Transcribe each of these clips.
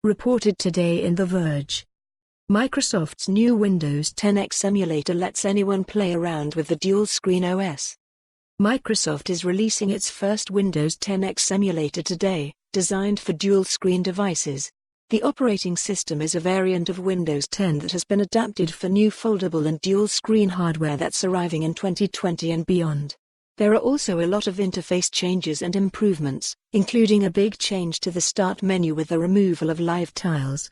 Reported today in The Verge. Microsoft's new Windows 10X emulator lets anyone play around with the dual-screen OS. Microsoft is releasing its first Windows 10X emulator today, designed for dual-screen devices. The operating system is a variant of Windows 10 that has been adapted for new foldable and dual-screen hardware that's arriving in 2020 and beyond. There are also a lot of interface changes and improvements, including a big change to the Start menu with the removal of live tiles.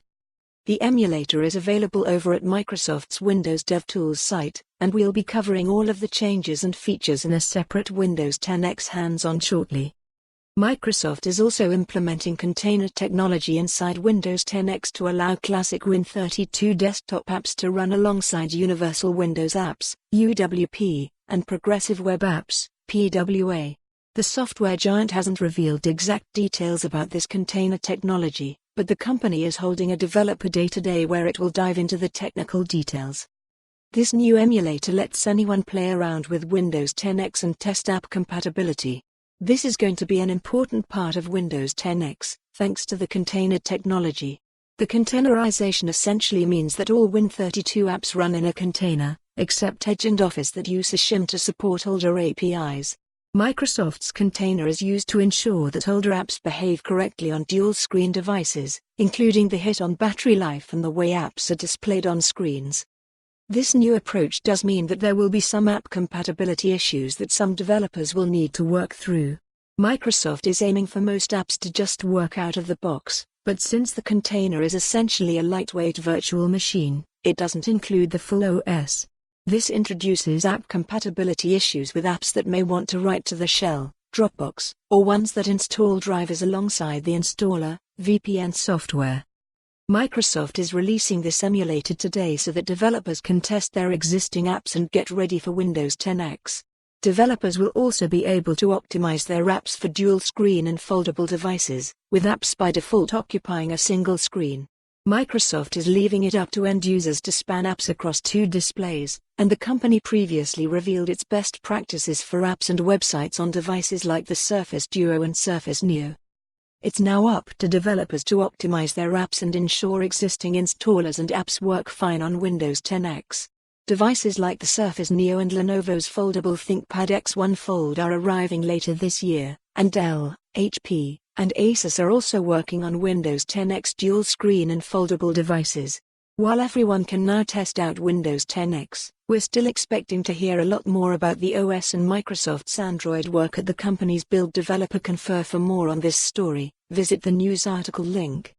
The emulator is available over at Microsoft's Windows DevTools site, and we'll be covering all of the changes and features in a separate Windows 10X hands-on shortly. Microsoft is also implementing container technology inside Windows 10X to allow classic Win32 desktop apps to run alongside Universal Windows Apps, UWP, and Progressive Web Apps, PWA. The software giant hasn't revealed exact details about this container technology, but the company is holding a developer day today where it will dive into the technical details. This new emulator lets anyone play around with Windows 10X and test app compatibility. This is going to be an important part of Windows 10X, thanks to the container technology. The containerization essentially means that all Win32 apps run in a container, except Edge and Office that use a shim to support older APIs. Microsoft's container is used to ensure that older apps behave correctly on dual-screen devices, including the hit on battery life and the way apps are displayed on screens. This new approach does mean that there will be some app compatibility issues that some developers will need to work through. Microsoft is aiming for most apps to just work out of the box, but since the container is essentially a lightweight virtual machine, it doesn't include the full OS. This introduces app compatibility issues with apps that may want to write to the shell, Dropbox, or ones that install drivers alongside the installer, VPN software. Microsoft is releasing this emulator today so that developers can test their existing apps and get ready for Windows 10X. Developers will also be able to optimize their apps for dual-screen and foldable devices, with apps by default occupying a single screen. Microsoft is leaving it up to end users to span apps across two displays, and the company previously revealed its best practices for apps and websites on devices like the Surface Duo and Surface Neo. It's now up to developers to optimize their apps and ensure existing installers and apps work fine on Windows 10X. Devices like the Surface Neo and Lenovo's foldable ThinkPad X1 Fold are arriving later this year, and Dell, HP, and Asus are also working on Windows 10X dual-screen and foldable devices. While everyone can now test out Windows 10X, we're still expecting to hear a lot more about the OS and Microsoft's Android work at the company's Build Developer Confer. For more on this story, visit the news article link.